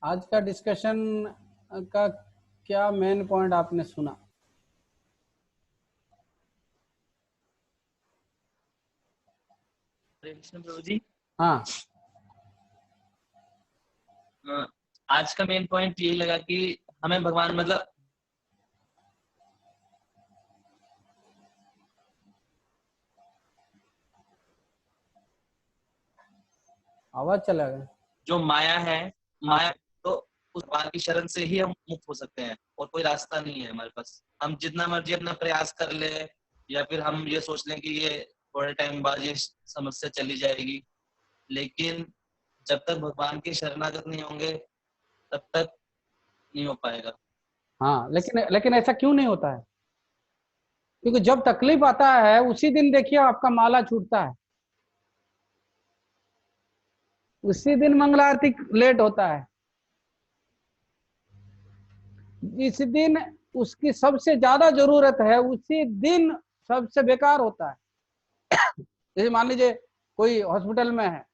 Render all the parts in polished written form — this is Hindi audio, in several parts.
आज का डिस्कशन का क्या मेन पॉइंट आपने सुना? हरे कृष्ण प्रभु जी। हाँ, आज का मेन पॉइंट यही लगा कि हमें भगवान मतलब आवाज चला गया। जो माया है, हाँ, माया तो उस भगवान की शरण से ही हम मुक्त हो सकते हैं और कोई रास्ता नहीं है हमारे पास। हम जितना मर्जी अपना प्रयास कर ले या फिर हम ये सोच लें कि ये थोड़े टाइम बाद ये समस्या चली जाएगी, लेकिन जब तक भगवान के शरणागत नहीं होंगे तब तक नहीं हो पाएगा। हाँ, लेकिन ऐसा क्यों नहीं होता है? क्योंकि जब तकलीफ आता है उसी दिन देखिए आपका माला छूटता है, उसी दिन मंगला आरती लेट होता है, जिस दिन उसकी सबसे ज्यादा जरूरत है उसी दिन सबसे बेकार होता है। जैसे मान लीजिए कोई हॉस्पिटल में है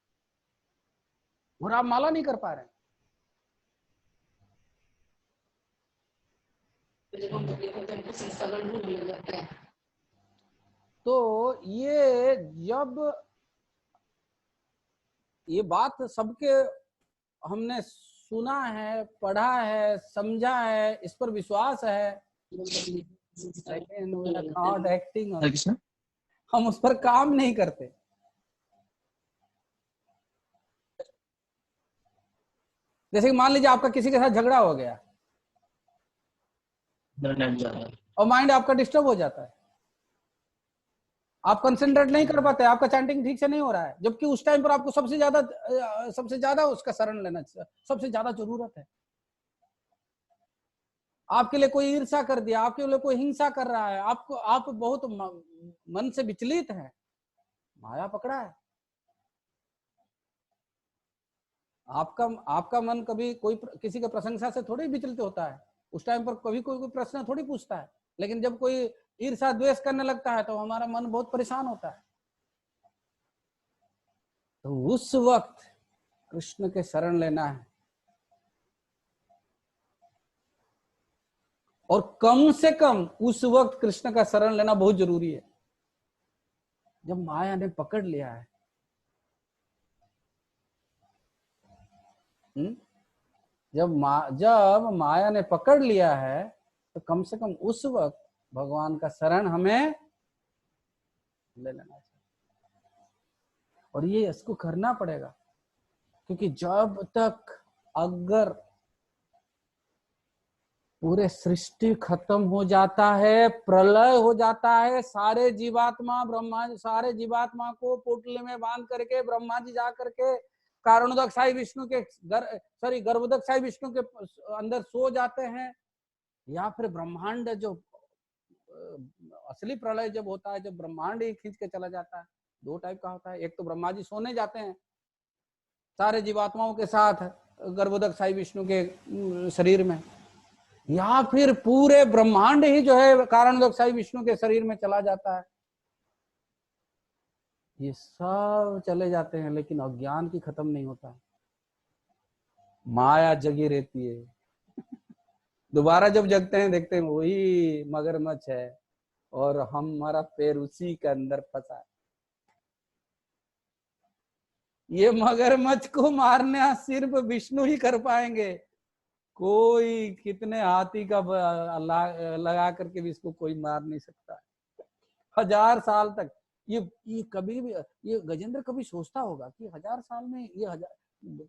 और आप माला नहीं कर पा रहे, तो ये जब ये बात सबके हमने सुना है, पढ़ा है, समझा है, इस पर विश्वास है, लेकिन we are not acting on Hare it. Krishna. हम उस पर काम नहीं करते। जैसे कि मान लीजिए आपका किसी के साथ झगड़ा हो गया और माइंड आपका डिस्टर्ब हो जाता है, आप कंसंट्रेट नहीं कर पाते, आपका चैंटिंग ठीक से नहीं हो रहा है, जबकि उस टाइम पर आपको सबसे ज्यादा उसका शरण लेना चाहिए, सबसे ज्यादा जरूरत है। आपके लिए कोई ईर्ष्या कर दिया, आपके लिए कोई हिंसा कर रहा है, आपको आप बहुत मन से विचलित हैं, माया पकड़ा है। आपका आपका मन कभी कोई किसी के प्रशंसा से थोड़ी विचलित होता है, उस टाइम पर कभी कोई प्रश्न थोड़ी पूछता है, लेकिन जब कोई ईर्ष्या द्वेष करने लगता है तो हमारा मन बहुत परेशान होता है। तो उस वक्त कृष्ण के शरण लेना है, और कम से कम उस वक्त कृष्ण का शरण लेना बहुत जरूरी है जब माया ने पकड़ लिया है। जब माया ने पकड़ लिया है तो कम से कम उस वक्त भगवान का शरण हमें ले लेना चाहिए, और ये इसको करना पड़ेगा। क्योंकि जब तक अगर पूरे सृष्टि खत्म हो जाता है, प्रलय हो जाता है, सारे जीवात्मा सारे जीवात्मा को पोटली में बांध करके ब्रह्मा जी जा करके कारणोदक साई विष्णु के गर्भोदक साई विष्णु के अंदर सो जाते हैं, या फिर ब्रह्मांड जो असली प्रलय जब होता है, जब ब्रह्मांड ही खींच के चला जाता है, दो टाइप का होता है। एक तो ब्रह्मा जी सोने जाते हैं सारे जीवात्माओं के साथ गर्भोदक साई विष्णु के शरीर में, या फिर पूरे ब्रह्मांड ही जो है कारणोदक साई विष्णु के शरीर में चला जाता है। ये सब चले जाते हैं, लेकिन अज्ञान की खत्म नहीं होता, माया जगी रहती है। दोबारा जब जगते हैं देखते हैं वही मगरमच्छ है और हमारा पैर उसी के अंदर फंसा है। ये मगरमच्छ को मारना सिर्फ विष्णु ही कर पाएंगे, कोई कितने हाथी का लगा करके भी इसको कोई मार नहीं सकता। 1000 साल तक ये कभी भी, ये गजेंद्र कभी सोचता होगा कि 1000 साल में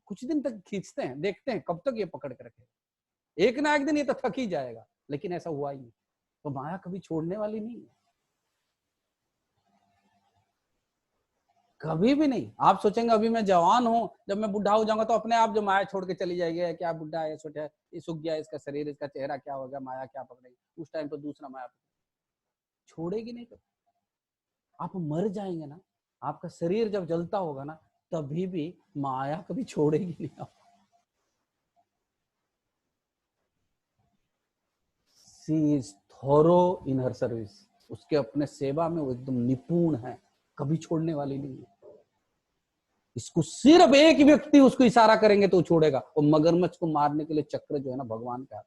कुछ दिन तक खींचते हैं, देखते हैं कब तक ये पकड़ के रखे, एक ना एक दिन ये तो थक ही जाएगा, लेकिन ऐसा हुआ ही नहीं। तो माया कभी छोड़ने वाली नहीं है, कभी भी नहीं। आप सोचेंगे अभी मैं जवान हूं, जब मैं बुढ़ा हो जाऊंगा तो अपने आप जो माया छोड़ के चली जाएगी, क्या बुढ़ा है, छोटा है, ये सूख गया इसका शरीर, इसका चेहरा क्या हो गया, माया क्या पकड़ेगी, उस टाइम पर दूसरा माया छोड़ेगी नहीं। तो आप मर जाएंगे ना, आपका शरीर जब जलता होगा ना, तभी भी माया कभी छोड़ेगी नहीं आपको। सी is Thoreau in her service, उसके अपने सेवा में वो एकदम निपुण है, कभी छोड़ने वाली नहीं है। इसको सिर्फ एक व्यक्ति उसको इशारा करेंगे तो वो छोड़ेगा। और मगरमच्छ को मारने के लिए चक्र जो है ना भगवान का,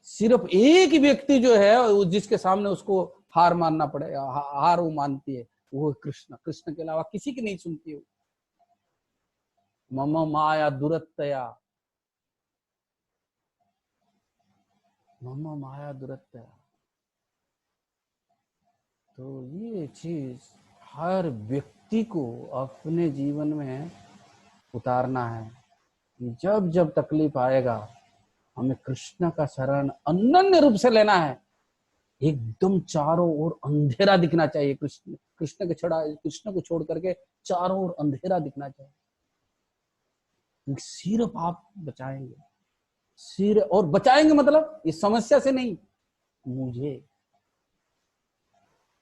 सिर्फ एक व्यक्ति जो है जिसके सामने उसको हार मानना पड़ेगा, हार वो मानती है, वो कृष्ण। कृष्ण के अलावा किसी की नहीं सुनती हो। मम माया दुरत्तया, मम माया दुरत्तया। तो ये चीज हर व्यक्ति को अपने जीवन में उतारना है। जब जब तकलीफ आएगा हमें कृष्ण का शरण अनन्य रूप से लेना है। एकदम चारों ओर अंधेरा दिखना चाहिए, कृष्ण कृष्ण को छोड़ करके चारों ओर अंधेरा दिखना चाहिए। सिर्फ आप बचाएंगे, सिर्फ, और बचाएंगे मतलब इस समस्या से नहीं, मुझे।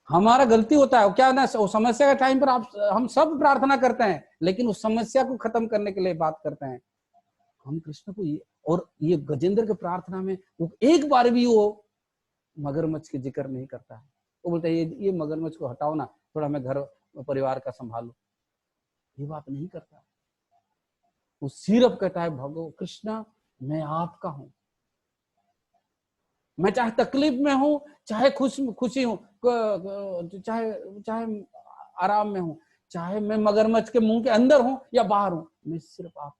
हमारा गलती होता है क्या ना, उस समस्या के टाइम पर आप हम सब प्रार्थना करते हैं, लेकिन उस समस्या को खत्म करने के लिए बात करते हैं हम कृष्ण को। और ये गजेंद्र के प्रार्थना में वो एक बार भी वो मगरमच्छ की जिक्र नहीं करता है। वो बोलता है ये मगरमच्छ को हटाओ ना, थोड़ा मैं घर परिवार का संभालू, ये बात नहीं करता। वो सिर्फ कहता है भगवान कृष्ण मैं आपका हूं, मैं चाहे तकलीफ में हूं, चाहे खुशी हूं, चाहे चाहे आराम में हूं, चाहे मैं मगरमच्छ के मुंह के अंदर हूं या बाहर हूं, मैं सिर्फ आपका।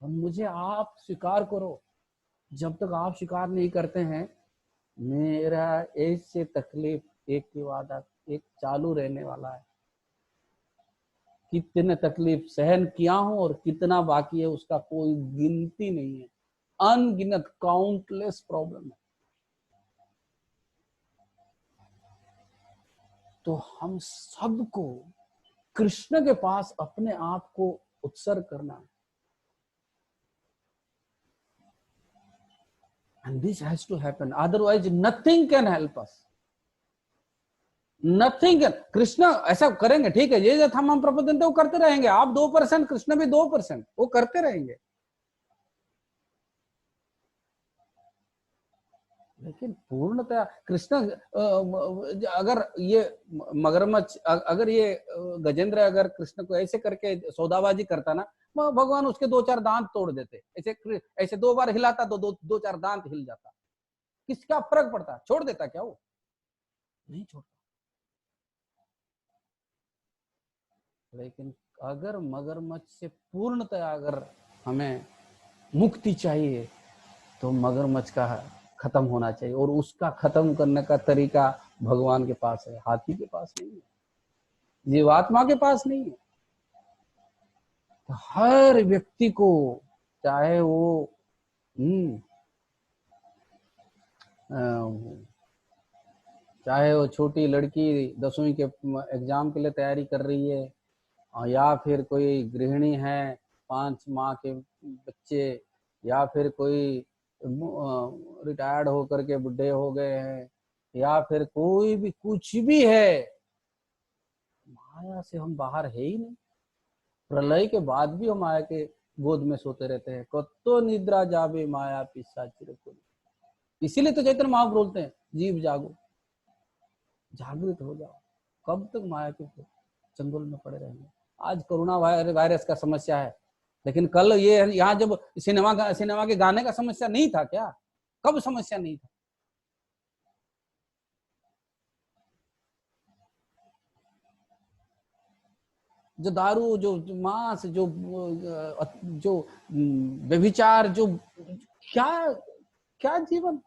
और मुझे आप स्वीकार करो। जब तक आप स्वीकार नहीं करते हैं, मेरा ऐसे तकलीफ एक के बाद एक चालू रहने वाला है। कितने तकलीफ सहन किया हूं और कितना बाकी है उसका कोई गिनती नहीं है। अनगिनत, काउंटलेस प्रॉब्लम है। तो हम सबको कृष्ण के पास अपने आप को उत्सर्ग करना है। And this has to happen. Otherwise, nothing can help us. Nothing can. Krishna ऐसा करेंगे, ठीक है, ये हम प्रबोधन वो करते रहेंगे। आप 2%, कृष्ण भी 2%, वो करते रहेंगे। लेकिन पूर्णतः कृष्ण अगर ये मगरमच्छ, अगर ये गजेंद्र अगर कृष्ण को ऐसे करके सौदाबाजी करता ना, भगवान उसके 2-4 दांत तोड़ देते। ऐसे ऐसे 2 बार हिलाता तो 2-4 दांत हिल जाता। किसका फर्क पड़ता? छोड़ देता क्या वो? नहीं छोड़ता। लेकिन अगर मगरमच्छ से पूर्णतः अगर हमें मुक्ति चाहिए तो मगरमच्छ का खत्म होना चाहिए। और उसका खत्म करने का तरीका भगवान के पास है, हाथी के पास नहीं है, जीवात्मा के पास नहीं है। तो हर व्यक्ति को, चाहे वो चाहे वो छोटी लड़की 10वीं के एग्जाम के लिए तैयारी कर रही है, या फिर कोई गृहिणी है, 5 माह के बच्चे, या फिर कोई रिटायर्ड होकर के बुढ़े हो गए हैं, या फिर कोई भी कुछ भी है, माया से हम बाहर है ही नहीं। प्रलय के बाद भी हम माया के गोद में सोते रहते हैं। कत्तो निद्रा जाबे माया पिशाचिर को। इसीलिए तो चैतन्य महाप्रभु बोलते हैं जीव जागो, जागृत हो जाओ। कब तक माया के चंगुल में पड़े रहेंगे? आज कोरोना वायरस का समस्या है, लेकिन कल ये यहाँ जब सिनेमा के गाने का समस्या नहीं था क्या? कब समस्या नहीं था? जो दारू, जो मांस, जो व्यभिचार, जो क्या क्या जीवन।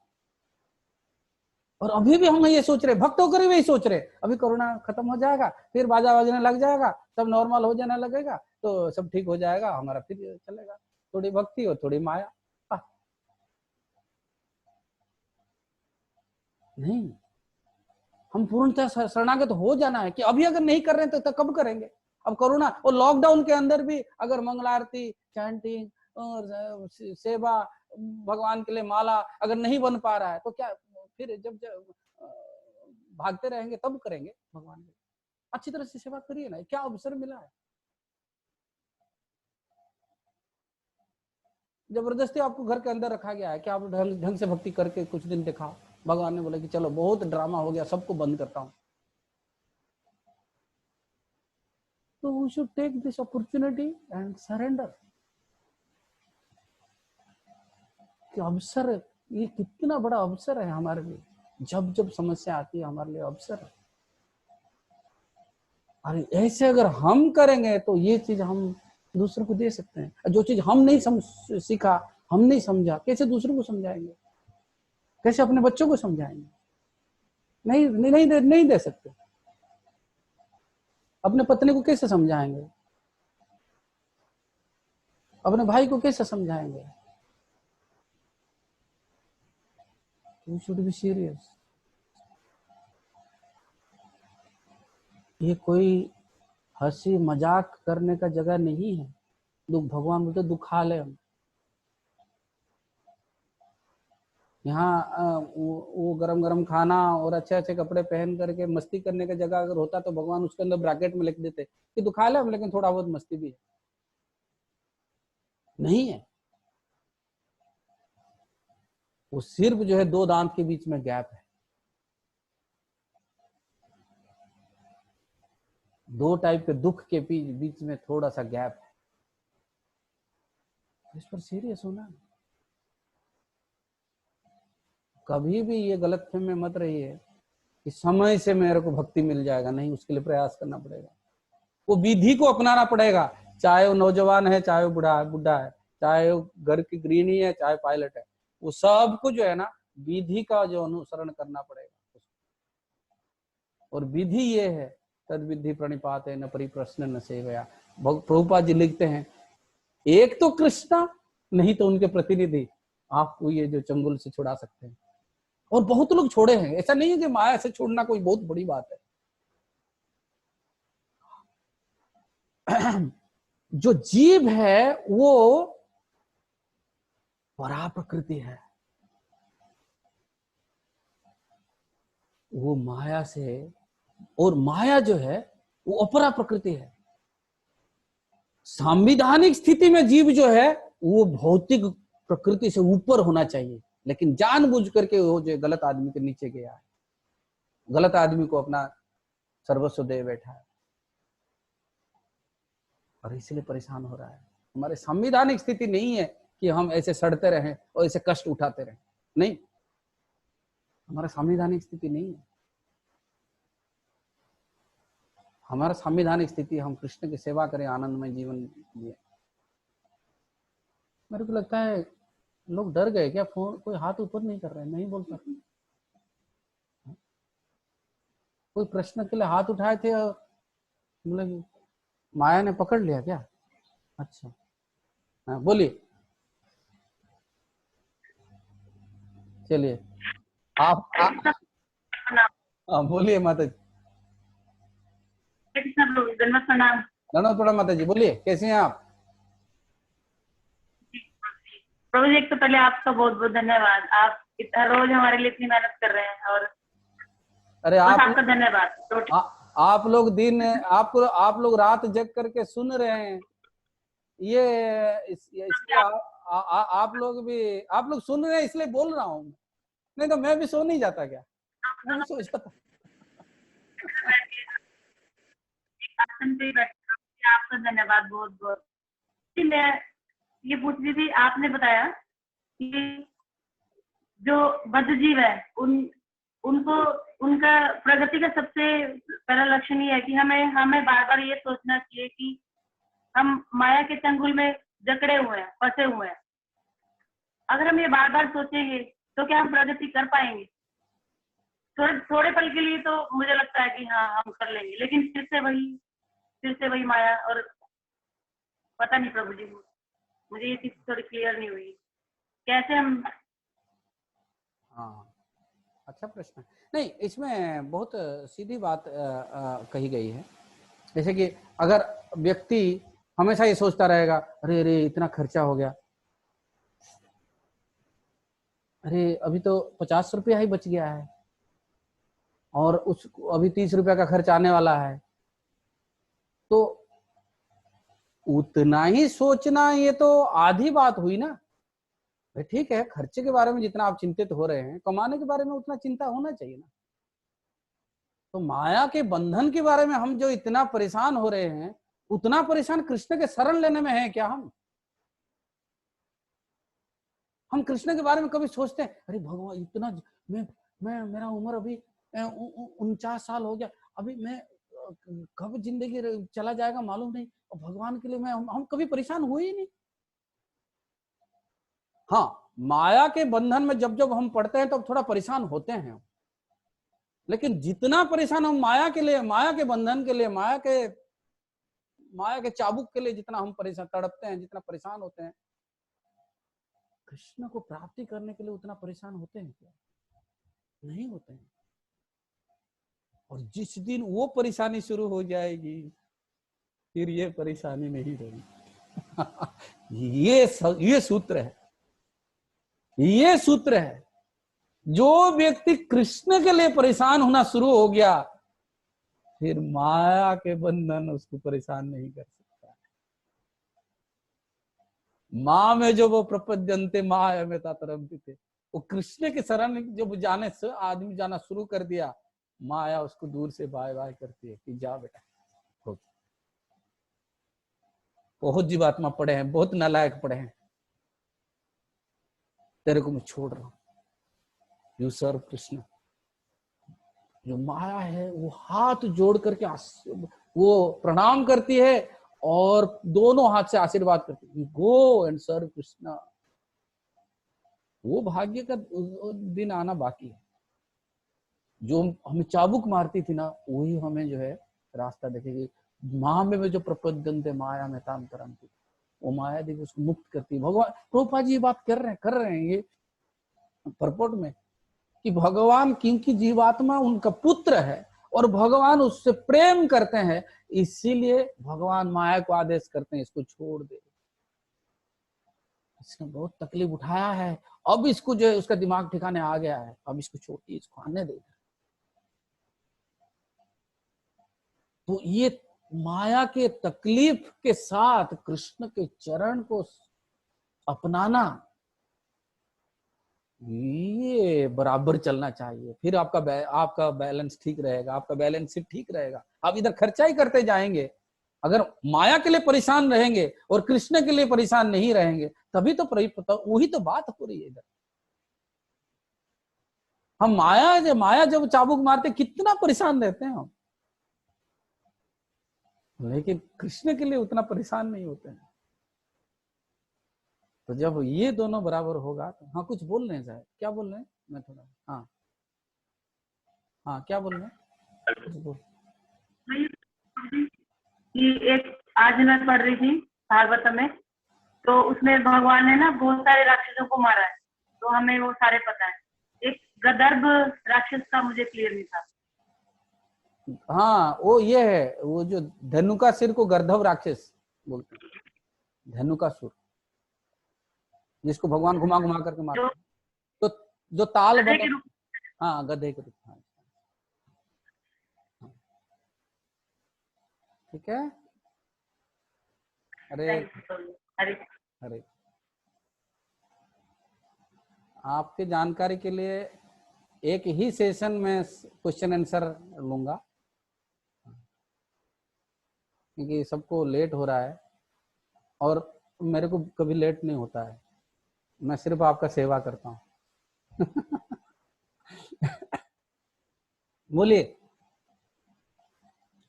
और अभी भी हम ये सोच रहे, भक्त होकर भी यही सोच रहे, अभी कोरोना खत्म हो जाएगा, फिर बाजा बजने लग जाएगा, सब नॉर्मल हो जाने लगेगा, तो सब ठीक हो जाएगा, हमारा फिर चलेगा। थोड़ी भक्ति और थोड़ी माया। नहीं, हम पूर्णतः शरणागत हो जाना है कि अभी अगर नहीं कर रहे हैं तो कब करेंगे? अब कोरोना और लॉकडाउन के अंदर भी अगर मंगल आरती, चैंटिंग और सेवा, भगवान के लिए माला अगर नहीं बन पा रहा है तो क्या फिर जब भागते रहेंगे तब करेंगे? भगवान की अच्छी तरह से सेवा करिए ना, क्या अवसर मिला है। जबरदस्ती आपको घर के अंदर रखा गया है कि आप ढंग से भक्ति करके कुछ दिन दिखाओ। भगवान ने बोला कि चलो बहुत ड्रामा हो गया, सबको बंद करता हूँ। तो we should take this opportunity and surrender. कि अवसर, ये कितना बड़ा अवसर है हमारे लिए, जब जब समस्या आती है हमारे लिए अवसर है। और ऐसे अगर हम करेंगे तो ये चीज हम दूसरों को दे सकते हैं। जो चीज हम नहीं सीखा, हम नहीं समझा, कैसे दूसरों को समझाएंगे, कैसे अपने बच्चों को समझाएंगे? नहीं दे सकते। अपने पत्नी को कैसे समझाएंगे, अपने भाई को कैसे समझाएंगे? We should be serious. ये कोई हंसी मजाक करने का जगह नहीं है। दुख, भगवान बोलते दुखा ले हम। यहाँ वो गरम गरम खाना और अच्छे अच्छे कपड़े पहन करके मस्ती करने का जगह अगर होता तो भगवान उसके अंदर ब्रैकेट में लिख देते कि दुखा ले हम, लेकिन थोड़ा बहुत मस्ती भी है। नहीं है। वो सिर्फ जो है दो दांत के बीच में गैप है, दो टाइप के दुख के बीच में थोड़ा सा गैप है। इस पर सीरियस होना। कभी भी ये गलतफहमी में मत रहिए कि समय से मेरे को भक्ति मिल जाएगा। नहीं, उसके लिए प्रयास करना पड़ेगा, वो विधि को अपनाना पड़ेगा। चाहे वो नौजवान है, चाहे वो बुढ़ा है, चाहे वो घर की गृहिणी है, चाहे पायलट है, वो सब कुछ जो है ना विधि का जो अनुसरण करना पड़ेगा। और विधि ये है, तद विधि प्रणिपाते न परिप्रश्न न सेवया। प्रभुपाद जी लिखते हैं, एक तो कृष्णा, नहीं तो उनके प्रतिनिधि आपको ये जो चंगुल से छुड़ा सकते हैं। और बहुत लोग छोड़े हैं। ऐसा नहीं है कि माया से छोड़ना कोई बहुत बड़ी बात है। जो जीव है वो परा प्रकृति है, वो माया से, और माया जो है वो अपरा प्रकृति है। संविधानिक स्थिति में जीव जो है वो भौतिक प्रकृति से ऊपर होना चाहिए, लेकिन जानबूझ करके वो जो गलत आदमी के नीचे गया है, गलत आदमी को अपना सर्वस्व दे बैठा है और इसलिए परेशान हो रहा है। हमारे संविधानिक स्थिति नहीं है कि हम ऐसे सड़ते रहें और ऐसे कष्ट उठाते रहें। नहीं, हमारा संविधानिक स्थिति नहीं है। हमारा संविधानिक स्थिति हम कृष्ण की सेवा करें, आनंदमय जीवन जिए। मेरे को लगता है लोग डर गए क्या? फोन कोई हाथ ऊपर नहीं कर रहे, नहीं बोलता। कोई प्रश्न के लिए हाथ उठाए थे और बोले माया ने पकड़ लिया क्या? अच्छा, हाँ बोलिए। चलिए आप बोलिए माता जी। प्रणाम माता जी, बोलिए कैसे हैं आप? प्रभु जी, एक तो पहले आपका बहुत बहुत धन्यवाद। आप इतना रोज हमारे लिए इतनी मेहनत कर रहे हैं, और अरे आपका धन्यवाद। आप लोग रात जग करके सुन रहे हैं ये इसके आप लोग सुन रहे हैं इसलिए बोल रहा हूँ, नहीं तो मैं भी सो नहीं जाता क्या? मैं भी सो जाता। आपका धन्यवाद बहुत बहुत। मैं ये पूछ रही थी, आपने बताया कि जो बद्ध जीव है उनको उनका प्रगति का सबसे पहला लक्षण ये है कि हमें बार बार ये सोचना चाहिए कि हम माया के चंगुल में जकड़े हुए हैं, फंसे हुए हैं। अगर हम ये बार बार सोचेंगे तो क्या हम प्रगति कर पाएंगे? थोड़े पल के लिए तो मुझे लगता है कि हाँ हम कर लेंगे, लेकिन फिर से वही माया। और पता नहीं प्रभु जी, मुझे ये चीज थोड़ी क्लियर नहीं हुई, कैसे हम। हाँ, अच्छा प्रश्न। नहीं, इसमें बहुत सीधी बात कही गई है। जैसे कि अगर व्यक्ति हमेशा ये सोचता रहेगा, अरे अरे इतना खर्चा हो गया, अरे अभी तो 50 रुपया ही बच गया है और अभी 30 रुपया का खर्च आने वाला है, तो उतना ही सोचना ये तो आधी बात हुई ना। ठीक है, खर्चे के बारे में जितना आप चिंतित हो रहे हैं, कमाने के बारे में उतना चिंता होना चाहिए ना। तो माया के बंधन के बारे में हम जो इतना परेशान हो रहे हैं, उतना परेशान कृष्ण के शरण लेने में है क्या हम कृष्ण के बारे में कभी सोचते हैं, अरे भगवान इतना मैं मेरा उम्र अभी 49 साल हो गया, अभी मैं कब जिंदगी चला जाएगा मालूम नहीं, और भगवान के लिए हम कभी परेशान हुए ही नहीं। हाँ, माया के बंधन में जब जब हम पड़ते हैं तब थोड़ा परेशान होते हैं, लेकिन जितना परेशान हम माया के लिए, माया के बंधन के लिए, माया के चाबुक के लिए जितना हम परेशान तड़पते हैं, जितना परेशान होते हैं, कृष्ण को प्राप्ति करने के लिए उतना परेशान होते हैं क्या? नहीं होते हैं। और जिस दिन वो परेशानी शुरू हो जाएगी, फिर ये परेशानी नहीं रहेगी। ये सूत्र है, ये सूत्र है। जो व्यक्ति कृष्ण के लिए परेशान होना शुरू हो गया, फिर माया के बंधन उसको परेशान नहीं कर सकता। माँ में जो वो प्रपद्यन्ते माया में तातरंती थे, वो कृष्ण के शरण जब जाने से आदमी जाना शुरू कर दिया, माया उसको दूर से बाय बाय करती है कि जा बेटा। बहुत जीवात्मा पड़े हैं, बहुत नालायक पड़े हैं, तेरे को मैं छोड़ रहा हूं, यू सर्व कृष्ण। जो माया है वो हाथ जोड़ करके वो प्रणाम करती है और दोनों हाथ से आशीर्वाद करती है, गो एंड सर्व कृष्ण। वो भाग्य का दिन आना बाकी है। जो हमें चाबुक मारती थी ना, वही हमें जो है रास्ता देखेगी। माँ में जो प्रपद्यन्ते माया में ताम तरंती, वो माया देखिए उसको मुक्त करती है। भगवान प्रभुपाद जी ये बात कर रहे हैं ये परपोट में, कि भगवान क्योंकि जीवात्मा उनका पुत्र है और भगवान उससे प्रेम करते हैं, इसीलिए भगवान माया को आदेश करते हैं इसको छोड़ दे। इसने बहुत तकलीफ उठाया है, अब इसको जो है उसका दिमाग ठिकाने आ गया है, अब इसको छोड़िए, इसको आने दे। तो ये माया के तकलीफ के साथ कृष्ण के चरण को अपनाना, ये बराबर चलना चाहिए। फिर आपका बैलेंस ठीक रहेगा, आपका बैलेंस शीट ठीक रहेगा। आप इधर खर्चा ही करते जाएंगे, अगर माया के लिए परेशान रहेंगे और कृष्ण के लिए परेशान नहीं रहेंगे, तभी तो वही तो बात हो रही है इधर। हम माया जब चाबुक मारते कितना परेशान रहते हैं हम, लेकिन कृष्ण के लिए उतना परेशान नहीं होते हैं। तो जब ये दोनों बराबर होगा तो, हाँ कुछ बोल रहे हैं साहब, क्या बोल रहे हैं? मैं थोड़ा हाँ क्या बोल रहे हैं? एक आज मैं पढ़ रही थी भागवत में, तो उसमें भगवान ने ना बहुत सारे राक्षसों को मारा है, तो हमें वो सारे पता है। एक गदर्भ राक्षस का मुझे क्लियर नहीं था। हाँ वो ये है, वो जो धनुका सिर को गर्दभ राक्षस बोलते हैं, धनुकासुर, जिसको भगवान घुमा घुमा करके मारते हैं। तो जो ताल बने, हाँ गधे के रूप। हाँ ठीक है। अरे आपके जानकारी के लिए एक ही सेशन में क्वेश्चन आंसर लूंगा, क्योंकि सबको लेट हो रहा है और मेरे को कभी लेट नहीं होता है, मैं सिर्फ आपका सेवा करता हूँ। बोलिए,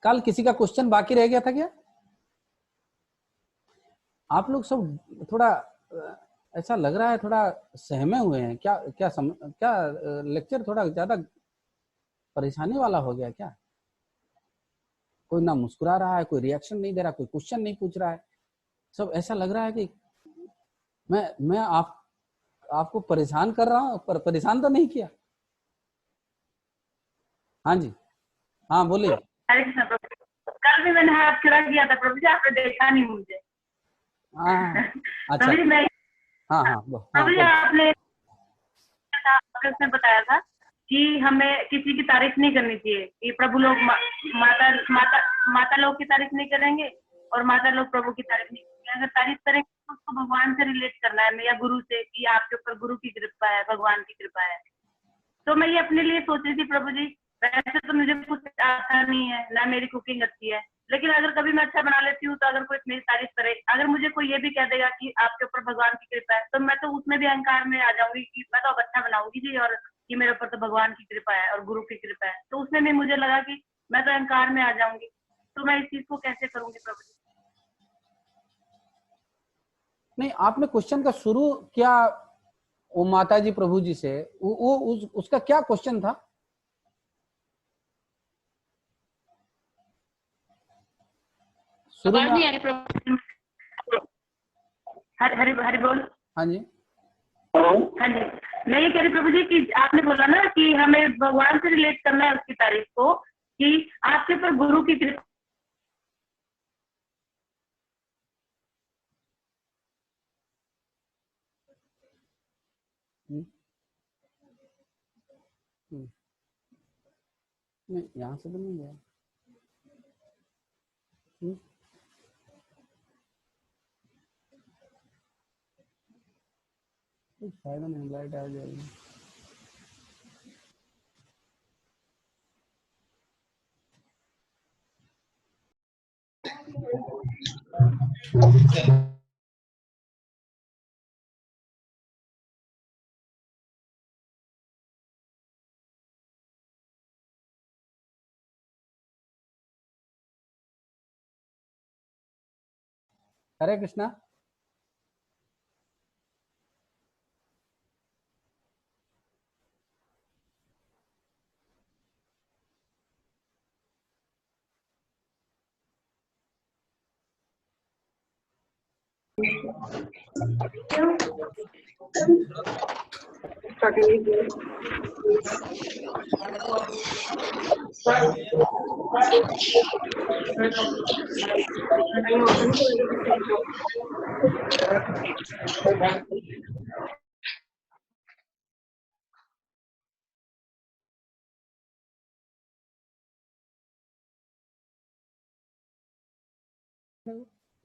कल किसी का क्वेश्चन बाकी रह गया था क्या? आप लोग सब थोड़ा ऐसा लग रहा है थोड़ा सहमे हुए हैं क्या? क्या लेक्चर थोड़ा ज्यादा परेशानी वाला हो गया क्या? कोई ना मुस्कुरा रहा है, कोई रिएक्शन नहीं दे रहा, कोई क्वेश्चन नहीं पूछ रहा है, सब ऐसा लग रहा है कि मैं आपको परेशान कर रहा हूँ, पर परेशान तो नहीं किया। हाँ जी, हाँ बोलिए। कल भी मैंने हाथ खड़ा किया था प्रभु जी, आपने देखा नहीं मुझे। अच्छा मैं हाँ आपने बताया था कि हमें किसी की तारीफ नहीं करनी चाहिए, कि प्रभु लोग माता लोग की तारीफ नहीं करेंगे और माता लोग प्रभु की तारीफ नहीं करेंगे। अगर तारीफ करेंगे तो उसको भगवान से रिलेट करना है, या गुरु से, कि आपके ऊपर गुरु की कृपा है, भगवान की कृपा है। तो मैं ये अपने लिए सोच रही थी प्रभु जी, वैसे तो मुझे कुछ आता नहीं है, ना मेरी कुकिंग अच्छी है, लेकिन अगर कभी मैं अच्छा बना लेती हूँ तो अगर कोई मेरी तारीफ करे, अगर मुझे कोई ये भी कह देगा कि आपके ऊपर भगवान की कृपा है, तो मैं तो उसमें भी अहंकार में आ जाऊंगी कि मैं तो अब अच्छा बनाऊंगी जी, और कि मेरे ऊपर तो भगवान की कृपा है और गुरु की कृपा है। तो उसमें भी मुझे लगा कि मैं तो अहंकार में आ जाऊंगी। तो मैं इस चीज को कैसे करूंगी प्रभु जी? नहीं, आपने क्वेश्चन का शुरू क्या वो माता जी प्रभु जी से, उसका क्या क्वेश्चन था? शुरू में। नहीं आ रही प्रभु। हरि हरि हरि बोल। हाँ जी। हाँ जी, मैं ये कह रही प्रभु जी कि आपने बोला ना कि हमें भगवान से रिलेट करना है उसकी तारीफ को, कि आपके ऊपर गुरु की कृपा। हम्म, हम्म, नहीं, यहाँ से तो नहीं गया। कुछ फायदा नहीं, लाइट आ जाएगी। हरे कृष्णा।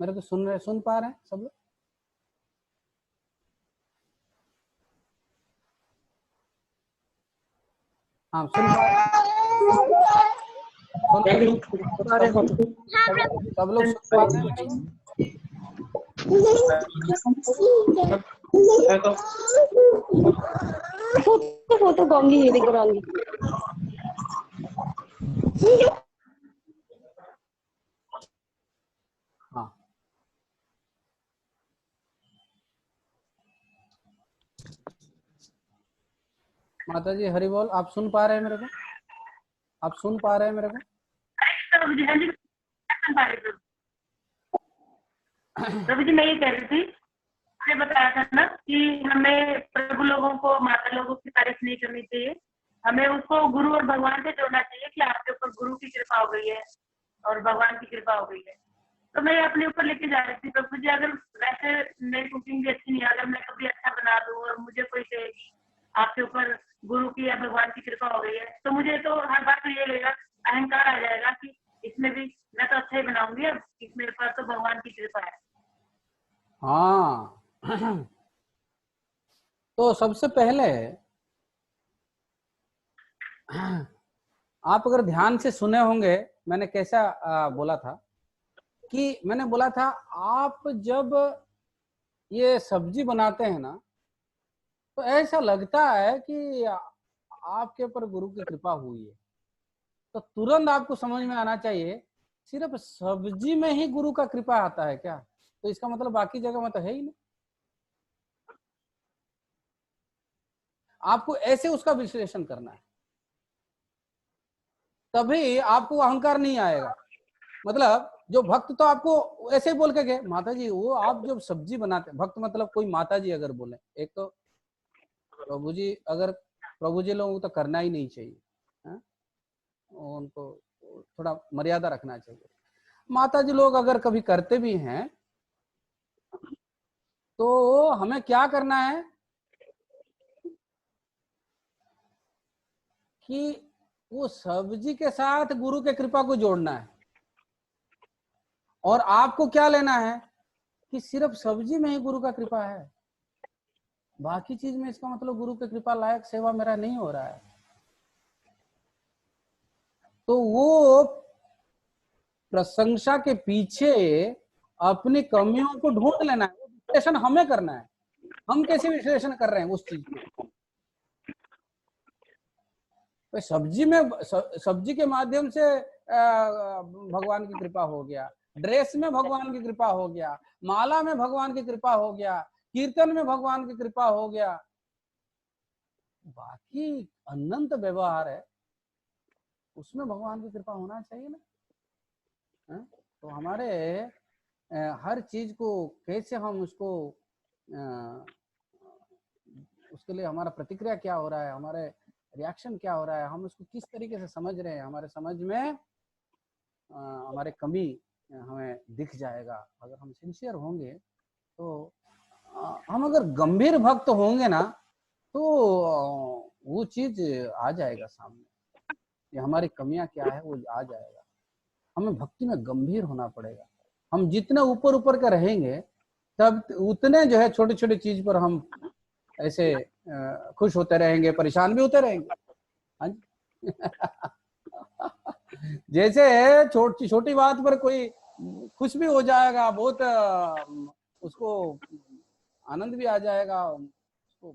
मेरे को सुन पा रहे हैं सब लोग? हाँ, सुन पा रहे हैं? सब लोग सुन पा रहे हैं? फोटो गाऊंगी, ये देखो गाऊंगी। हाँ, माता जी हरि बोल। आप सुन पा रहे हैं मेरे को? आप सुन पा रहे हैं मेरे को? प्रभु जी, हाँ जी, प्रभु जी मैं ये कह रही थी, आपने बताया था ना कि हमें प्रभु लोगों को, माता लोगों की तारीफ नहीं करनी चाहिए, हमें उसको गुरु और भगवान से जोड़ना चाहिए कि आपके ऊपर गुरु की कृपा हो गई है और भगवान की कृपा हो गई है। तो मैं अपने ऊपर लेके जा रही थी प्रभु जी, अगर वैसे मेरी कुकिंग भी अच्छी नहीं है, अगर मैं कभी अच्छा बना दूं और मुझे कोई कहे कि आपके ऊपर गुरु की या भगवान की कृपा हो गई है, तो मुझे तो हर बार तो ये लगेगा, अहंकार आ जाएगा कि इसमें भी मैं तो अच्छा ही बनाऊंगी, अब मेरे पास तो भगवान की कृपा है। हाँ। तो सबसे पहले आप अगर ध्यान से सुने होंगे, मैंने कैसा बोला था कि मैंने बोला था आप जब ये सब्जी बनाते हैं ना, तो ऐसा लगता है कि आपके ऊपर गुरु की कृपा हुई है। तो तुरंत आपको समझ में आना चाहिए, सिर्फ सब्जी में ही गुरु का कृपा आता है क्या? तो इसका मतलब बाकी जगह में तो है ही नहीं। आपको ऐसे उसका विश्लेषण करना है, तभी आपको अहंकार नहीं आएगा। मतलब जो भक्त तो आपको ऐसे ही बोल के गए, माता जी वो आप जब सब्जी बनाते, भक्त मतलब कोई माता जी अगर बोले, एक तो प्रभु जी, अगर प्रभु जी लोगों को तो करना ही नहीं चाहिए, है? उनको थोड़ा मर्यादा रखना चाहिए। माता जी लोग अगर कभी करते भी हैं तो हमें क्या करना है कि वो सब्जी के साथ गुरु के कृपा को जोड़ना है। और आपको क्या लेना है कि सिर्फ सब्जी में ही गुरु का कृपा है, बाकी चीज में इसका मतलब गुरु के कृपा लायक सेवा मेरा नहीं हो रहा है। तो वो प्रशंसा के पीछे अपनी कमियों को ढूंढ लेना है, विश्लेषण हमें करना है। हम कैसे विश्लेषण कर रहे हैं उस चीज को? तो सब्जी के माध्यम से भगवान की कृपा हो गया, ड्रेस में भगवान की कृपा हो गया, माला में भगवान की कृपा हो गया, कीर्तन में भगवान की कृपा हो गया, बाकी अनंत व्यवहार है उसमें भगवान की कृपा होना चाहिए ना। तो हमारे हर चीज को कैसे हम उसको उसके लिए हमारा प्रतिक्रिया क्या हो रहा है, हमारे रिएक्शन क्या हो रहा है, हम उसको किस तरीके से समझ रहे हैं, हमारे समझ में हमारे कमी हमें दिख जाएगा। अगर हम सिंसियर होंगे तो हम अगर गंभीर भक्त होंगे ना तो वो चीज आ जाएगा सामने, ये हमारी कमियां क्या है वो आ जाएगा। हमें भक्ति में गंभीर होना पड़ेगा। हम जितने ऊपर ऊपर के रहेंगे तब उतने जो है छोटी छोटी चीज पर हम ऐसे खुश होते रहेंगे, परेशान भी होते रहेंगे। हाँ जी जैसे छोटी बात पर कोई खुश भी हो जाएगा, बहुत उसको आनंद भी आ जाएगा, उसको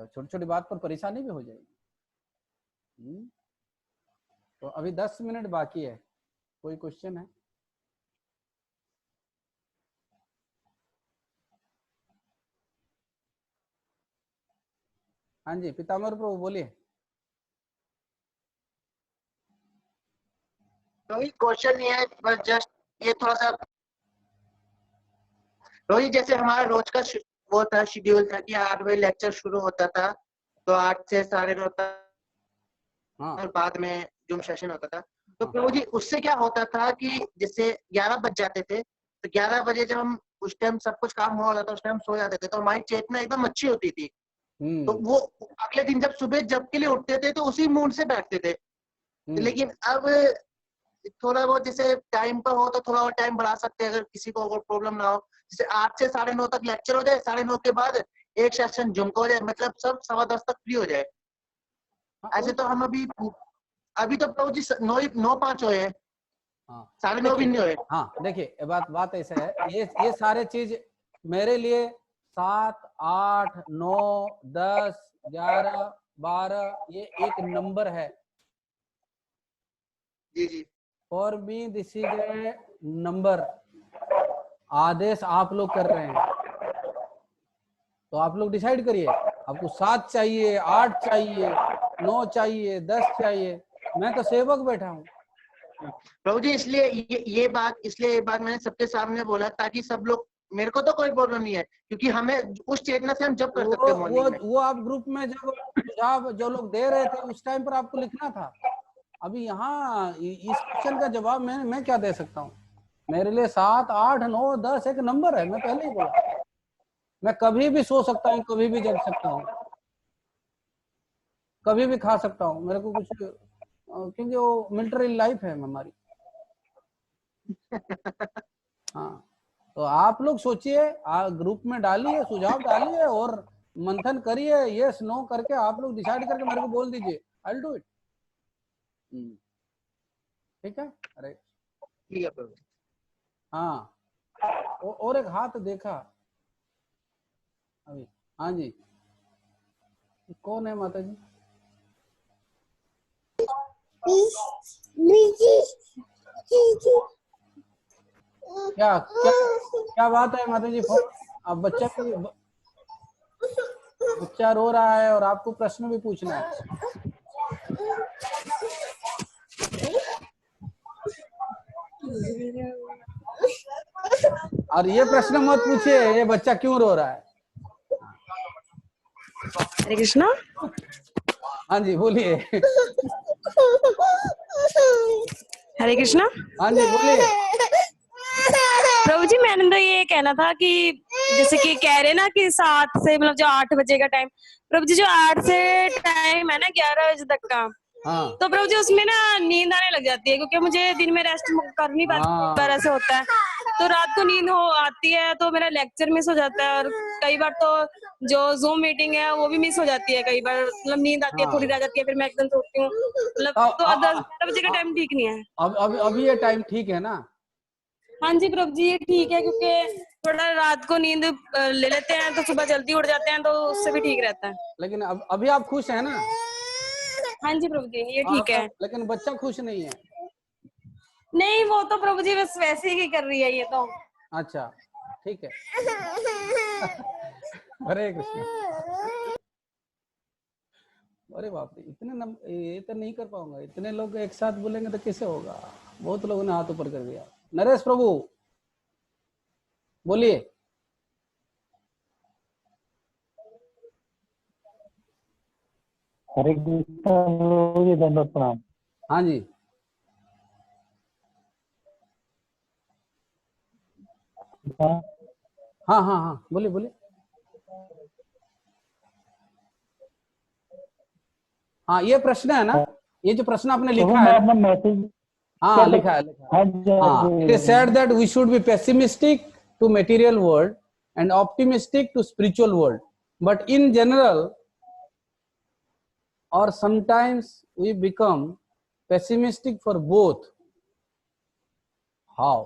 छोटी छोटी बात पर परेशानी भी हो जाएगी। तो अभी 10 मिनट बाकी है, कोई क्वेश्चन है? हाँ जी पिताम्बर प्रभु बोलिए। रोहित क्वेश्चन ये है, बस जस्ट ये थोड़ा सा रोहित, जैसे हमारा रोज का वो था शेड्यूल था कि 8 बजे लेक्चर शुरू होता था, तो 8 से 9:30 तक और बाद में जूम सेशन होता था। तो प्रभु जी उससे क्या होता था कि जैसे 11 बज जाते थे, तो 11 बजे जब हम उस टाइम सब कुछ काम हो रहा था, उस टाइम सो जाते थे, तो हमारी चेतना एकदम अच्छी होती थी। तो वो अगले दिन जब सुबह जब के लिए उठते थे तो उसी मूड से बैठते थे। लेकिन अब थोड़ा बहुत जैसे टाइम पर हो तो थोड़ा और टाइम बढ़ा सकते हैं, अगर किसी को और प्रॉब्लम ना हो। जैसे 8 से 9:30 तक लेक्चर हो जाए, 9:30 के बाद एक सेशन जुम हो जाए, मतलब सब 9:15 तक फ्री हो जाए। ऐसे तो हम अभी तो प्रभु जी 9:05 हुए हैं, 9:30 भी नहीं हुए। हाँ देखिए बात ऐसे है, ये सारे चीज मेरे लिए 7, 8, 9, 10, 11, 12 ये एक नंबर है। जी जी for me this is a number. आदेश आप लोग कर रहे हैं, तो आप लोग डिसाइड करिए, आपको 7 चाहिए, 8 चाहिए, 9 चाहिए, 10 चाहिए। मैं तो सेवक बैठा हूँ प्रभु जी, इसलिए ये बात मैंने सबके सामने बोला, ताकि सब लोग, मेरे को तो कोई प्रॉब्लम नहीं है, क्योंकि हमें उस चेतना से हम जब कर सकते हैं मॉर्निंग में। वो आप ग्रुप में जब सुझाव जो लोग दे रहे थे उस टाइम पर आपको लिखना था। अभी यहाँ इस क्वेश्चन का जवाब मैं क्या दे सकता हूँ? मेरे लिए 7, 8, 9, 10 एक नंबर है। मैं पहले ही बोला, मैं कभी भी सो सकता हूँ, कभी भी जग सकता हूँ, कभी भी खा सकता हूँ। मेरे को कुछ, क्योंकि वो मिलिट्री लाइफ है हमारी। हाँ तो आप लोग सोचिए, ग्रुप में डालिए, सुझाव डालिए और मंथन करिए, यस नो करके आप लोग डिसाइड करके मेरे को बोल दीजिए, आई विल डू इट। ठीक है? अरे ठीक है प्रभु। हाँ और एक हाथ देखा अभी। हाँ जी, कौन है माता जी? क्या क्या क्या बात है माता जी? अब बच्चा रो रहा है और आपको प्रश्न भी पूछना है। और ये प्रश्न मत पूछिए ये बच्चा क्यों रो रहा है। हरे कृष्णा। हाँ जी बोलिए। हरे कृष्णा। हाँ जी बोलिए। प्रभु जी मैंने तो ये कहना था कि जैसे कि कह रहे ना कि 7 से मतलब जो 8 बजे का टाइम, प्रभु जी जो 8 से टाइम है ना 11 बजे तक का, हाँ तो प्रभु जी उसमें ना नींद आने लग जाती है, क्योंकि मुझे दिन में रेस्ट कर नहीं पाती, तरह से होता है। तो रात को नींद हो आती है तो मेरा लेक्चर मिस हो जाता है, और कई बार तो जो जूम मीटिंग है वो भी मिस हो जाती है। कई बार मतलब नींद आती है, हाँ। थोड़ी रह जाती है, फिर मैं एकदम सोती हूँ मतलब। तो 10-11 बजे का टाइम ठीक नहीं है। अब अभी ये टाइम ठीक है ना? हाँ जी प्रभु जी, ये ठीक है, क्योंकि थोड़ा रात को नींद ले लेते हैं तो सुबह जल्दी उठ जाते हैं, तो उससे भी ठीक रहता है। लेकिन अब अभी आप खुश हैं ना? हाँ जी प्रभु जी, ये ठीक आपका है। लेकिन बच्चा खुश नहीं है। नहीं, वो तो प्रभु जी बस वैसे ही कर रही है ये तो। अच्छा, ठीक है। हरे कृष्ण। अरे बाप रे, ये तो नहीं कर पाऊंगा, इतने लोग एक साथ बोलेंगे तो कैसे होगा? बहुत लोगों ने हाथ ऊपर कर दिया। नरेश प्रभु बोलिए। हरे कृष्ण, दंडवत प्रणाम। हाँ जी। हाँ, बोलिए बोलिए। हाँ, ये प्रश्न है ना, ये जो प्रश्न आपने लिखा है ना? मैसेज हाँ, लिखा है। हाँ, it is said that we should be pessimistic to material world and optimistic to spiritual world, but in general or sometimes we become pessimistic for both. How?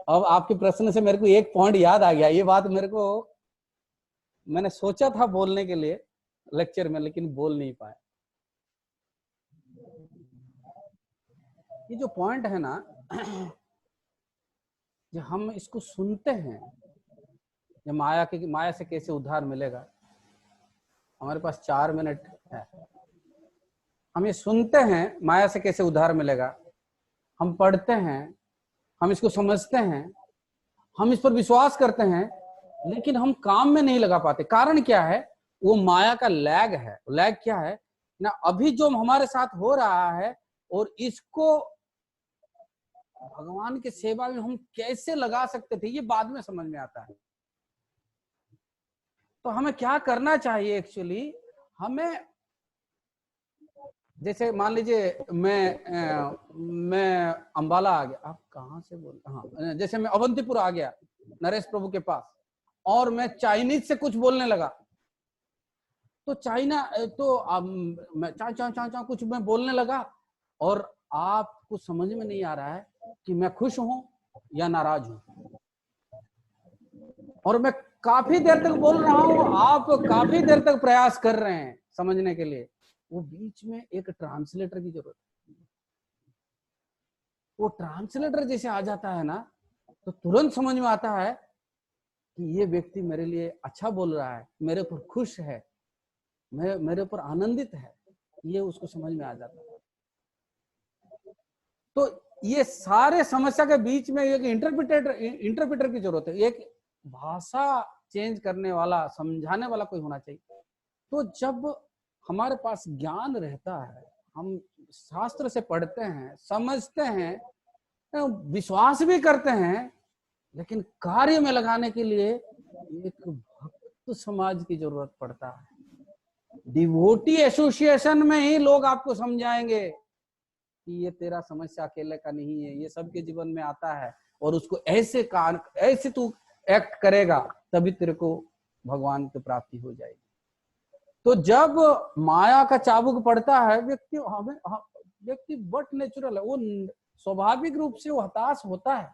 अब आपके प्रश्न से मेरे को एक पॉइंट याद आ गया। ये बात मैंने सोचा था बोलने के लिए लेक्चर में, लेकिन बोल नहीं पाया। ये जो पॉइंट है ना, जो हम इसको सुनते हैं, जो माया से कैसे उद्धार मिलेगा। हमारे पास 4 मिनट है। हम ये सुनते हैं, माया से कैसे उद्धार मिलेगा। हम पढ़ते हैं, हम इसको समझते हैं, हम इस पर विश्वास करते हैं, लेकिन हम काम में नहीं लगा पाते। कारण क्या है? वो माया का लैग है। लैग क्या है ना, अभी जो हमारे साथ हो रहा है और इसको भगवान की सेवा में हम कैसे लगा सकते थे, ये बाद में समझ में आता है। तो हमें क्या करना चाहिए एक्चुअली? हमें, जैसे मान लीजिए मैं अंबाला आ गया। आप कहाँ से बोल? हाँ, जैसे मैं अवंतीपुर आ गया नरेश प्रभु के पास, और मैं चाइनीज से कुछ बोलने लगा, तो मैं चा कुछ मैं बोलने लगा, और आपको समझ में नहीं आ रहा है कि मैं खुश हूं या नाराज हूं। और मैं काफी देर तक बोल रहा हूं, आप काफी देर तक प्रयास कर रहे हैं समझने के लिए। वो बीच में एक ट्रांसलेटर की जरूरत है। वो ट्रांसलेटर जैसे आ जाता है ना, तो तुरंत समझ में आता है कि ये व्यक्ति मेरे लिए अच्छा बोल रहा है, मेरे ऊपर खुश है, मेरे ऊपर आनंदित है। ये उसको समझ में आ जाता है। तो ये सारे समस्या के बीच में एक इंटरप्रेटर की जरूरत है। एक भाषा चेंज करने वाला, समझाने वाला कोई होना चाहिए। तो जब हमारे पास ज्ञान रहता है, हम शास्त्र से पढ़ते हैं, समझते हैं, विश्वास भी करते हैं, लेकिन कार्य में लगाने के लिए एक भक्त समाज की जरूरत पड़ता है। डिवोटी एसोसिएशन में ही लोग आपको समझाएंगे कि ये तेरा समस्या अकेले का नहीं है, ये सबके जीवन में आता है, और उसको ऐसे तू एक्ट करेगा तभी तेरे को भगवान की प्राप्ति हो जाएगी। तो जब माया का चाबुक पड़ता है, व्यक्ति बट नेचुरल है, वो स्वाभाविक रूप से वो हताश होता है।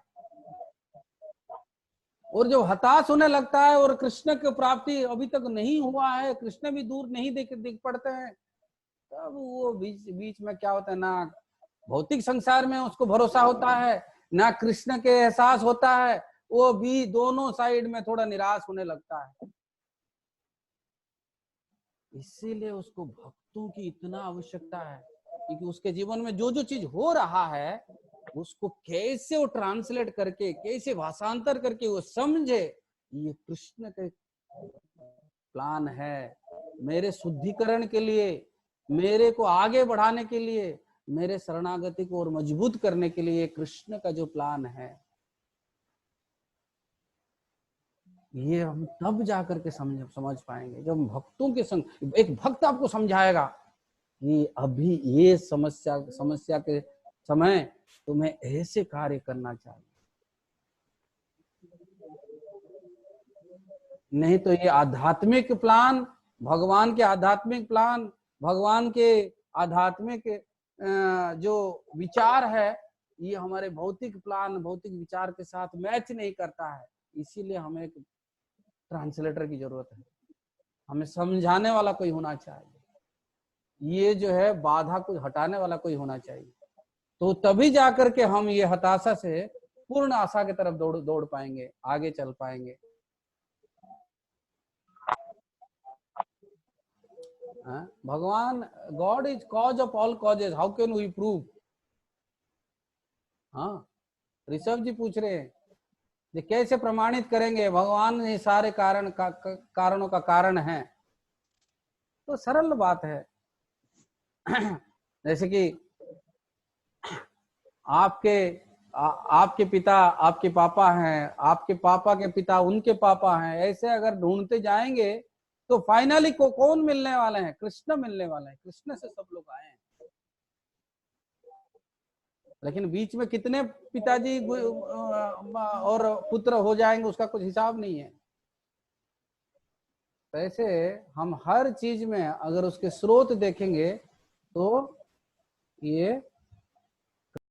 और जब हताश होने लगता है और कृष्ण की प्राप्ति अभी तक नहीं हुआ है, कृष्ण भी दूर नहीं दिख पड़ते हैं, तब वो बीच में क्या होता है ना, भौतिक संसार में उसको भरोसा होता है, ना कृष्ण के एहसास होता है। वो भी दोनों साइड में थोड़ा निराश होने लगता है। इसीलिए उसको भक्तों की इतना आवश्यकता है, क्योंकि उसके जीवन में जो जो चीज हो रहा है, उसको कैसे वो ट्रांसलेट करके, कैसे भाषांतर करके वो समझे, ये कृष्ण का प्लान है मेरे शुद्धिकरण के लिए, मेरे को आगे बढ़ाने के लिए, मेरे शरणागति को और मजबूत करने के लिए कृष्ण का जो प्लान है, ये हम तब जाकर के समझ पाएंगे जब भक्तों के संग। एक भक्त आपको समझाएगा कि अभी ये समस्या के समय तुम्हें ऐसे कार्य करना चाहिए, नहीं तो ये आध्यात्मिक प्लान, भगवान के आध्यात्मिक प्लान, भगवान के आध्यात्मिक जो विचार है, ये हमारे भौतिक प्लान, भौतिक विचार के साथ मैच नहीं करता है। इसीलिए हमें एक ट्रांसलेटर की जरूरत है, हमें समझाने वाला कोई होना चाहिए, ये जो है बाधा को हटाने वाला कोई होना चाहिए। तो तभी जाकर के हम ये हताशा से पूर्ण आशा की तरफ दौड़ पाएंगे, आगे चल पाएंगे। भगवान, God is cause of all causes, how can we prove? हाँ, ऋषभ जी पूछ रहे हैं ये कैसे प्रमाणित करेंगे भगवान ये सारे कारणों का कारण है? तो सरल बात है। जैसे कि आपके पिता आपके पापा हैं, आपके पापा के पिता उनके पापा हैं, ऐसे अगर ढूंढते जाएंगे तो फाइनली कौन मिलने वाले हैं? कृष्ण मिलने वाले हैं। कृष्ण से सब लोग आए हैं, लेकिन बीच में कितने पिताजी और पुत्र हो जाएंगे उसका कुछ हिसाब नहीं है। ऐसे हम हर चीज में अगर उसके स्रोत देखेंगे तो ये